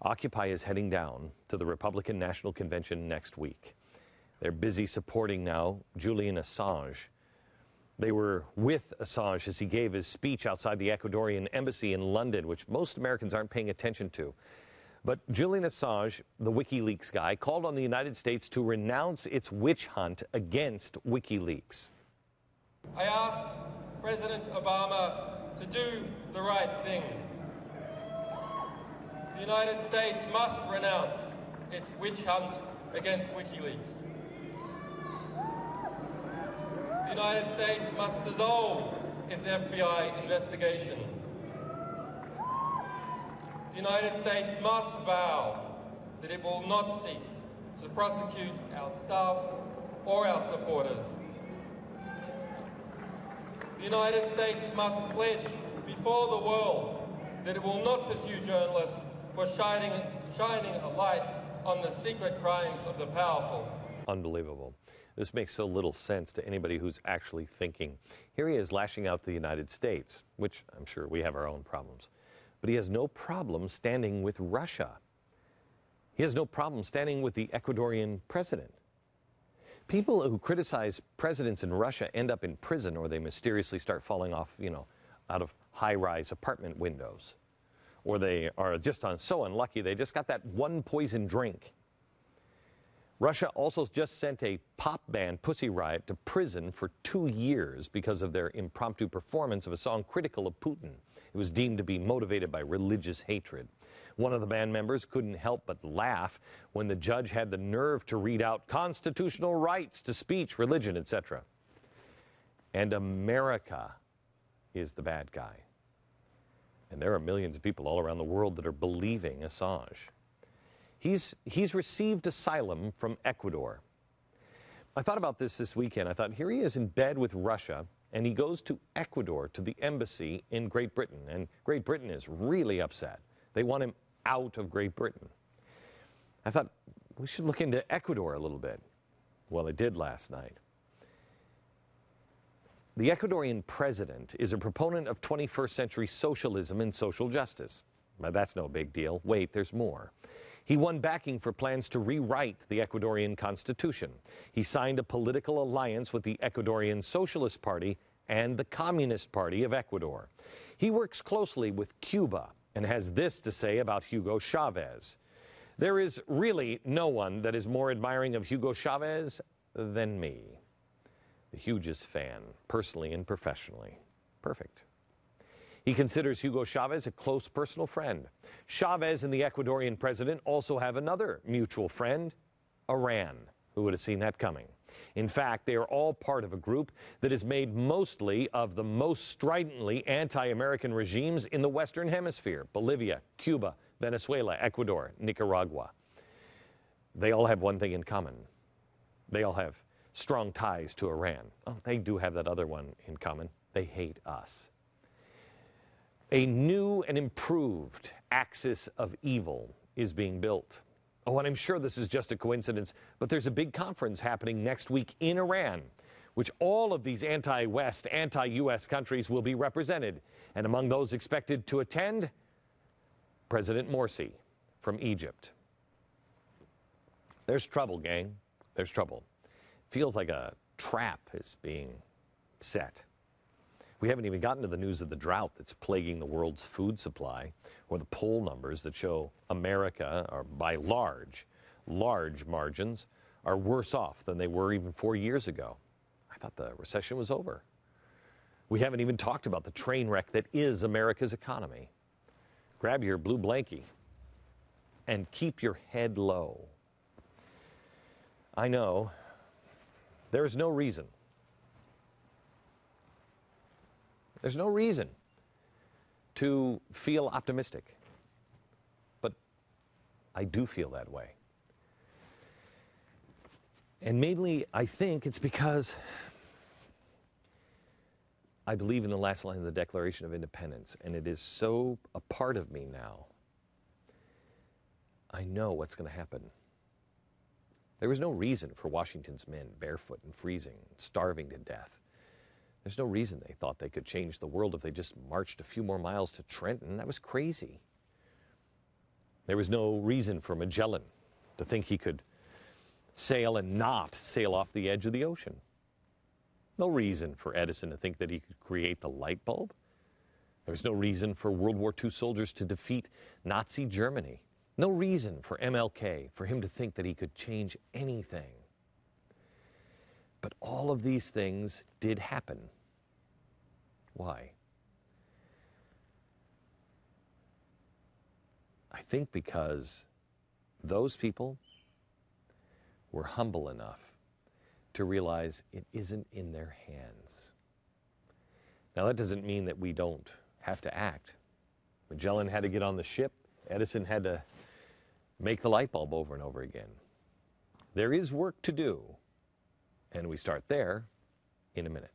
Occupy is heading down to the Republican National Convention next week. They're busy supporting now Julian Assange. They were with Assange as he gave his speech outside the Ecuadorian embassy in London, which most Americans aren't paying attention to. But Julian Assange, the WikiLeaks guy, called on the United States to renounce its witch hunt against WikiLeaks. I ask President Obama to do the right thing. The United States must renounce its witch hunt against WikiLeaks. The United States must dissolve its FBI investigation. The United States must vow that it will not seek to prosecute our staff or our supporters. The United States must pledge before the world that it will not pursue journalists for shining a light on the secret crimes of the powerful. Unbelievable. This makes so little sense to anybody who's actually thinking. Here he is lashing out the United States, which I'm sure we have our own problems. But he has no problem standing with Russia. He has no problem standing with the Ecuadorian president. People who criticize presidents in Russia end up in prison, or they mysteriously start falling off, out of high-rise apartment windows. Or they are just so unlucky they just got that one poison drink. Russia also just sent a pop band, Pussy Riot, to prison for 2 years because of their impromptu performance of a song critical of Putin. It was deemed to be motivated by religious hatred. One of the band members couldn't help but laugh when the judge had the nerve to read out constitutional rights to speech, religion, etc. And America is the bad guy. And there are millions of people all around the world that are believing Assange. He's received asylum from Ecuador. I thought about this weekend. I thought, here he is in bed with Russia, and he goes to Ecuador, to the embassy in Great Britain. And Great Britain is really upset. They want him out of Great Britain. I thought, we should look into Ecuador a little bit. Well, I did last night. The Ecuadorian president is a proponent of 21st century socialism and social justice. Now, that's no big deal. Wait, there's more. He won backing for plans to rewrite the Ecuadorian constitution. He signed a political alliance with the Ecuadorian Socialist Party and the Communist Party of Ecuador. He works closely with Cuba and has this to say about Hugo Chavez. There is really no one that is more admiring of Hugo Chavez than me. The hugest fan, personally and professionally. Perfect. He considers Hugo Chavez a close personal friend. Chavez and the Ecuadorian president also have another mutual friend, Iran. Who would have seen that coming? In fact, they are all part of a group that is made mostly of the most stridently anti-American regimes in the Western Hemisphere: Bolivia, Cuba, Venezuela, Ecuador, Nicaragua. They all have one thing in common. They all have strong ties to Iran. Oh, they do have that other one in common. They hate us. A new and improved axis of evil is being built. Oh, and I'm sure this is just a coincidence, but there's a big conference happening next week in Iran, which all of these anti-West, anti-U.S. countries will be represented. And among those expected to attend, President Morsi from Egypt. There's trouble, gang. There's trouble. Feels like a trap is being set. We haven't even gotten to the news of the drought that's plaguing the world's food supply, or the poll numbers that show America, or by large margins, are worse off than they were even 4 years ago. I thought the recession was over. We haven't even talked about the train wreck that is America's economy. Grab your blue blankie and keep your head low. I know there's no reason. There's no reason to feel optimistic, but I do feel that way. And mainly, I think it's because I believe in the last line of the Declaration of Independence, and it is so a part of me now. I know what's going to happen. There was no reason for Washington's men barefoot and freezing, starving to death. There's no reason they thought they could change the world if they just marched a few more miles to Trenton. That was crazy. There was no reason for Magellan to think he could sail and not sail off the edge of the ocean. No reason for Edison to think that he could create the light bulb. There was no reason for World War II soldiers to defeat Nazi Germany. No reason for MLK, for him to think that he could change anything. But all of these things did happen. Why? I think because those people were humble enough to realize it isn't in their hands. Now, that doesn't mean that we don't have to act. Magellan had to get on the ship. Edison had to make the light bulb over and over again. There is work to do, and we start there in a minute.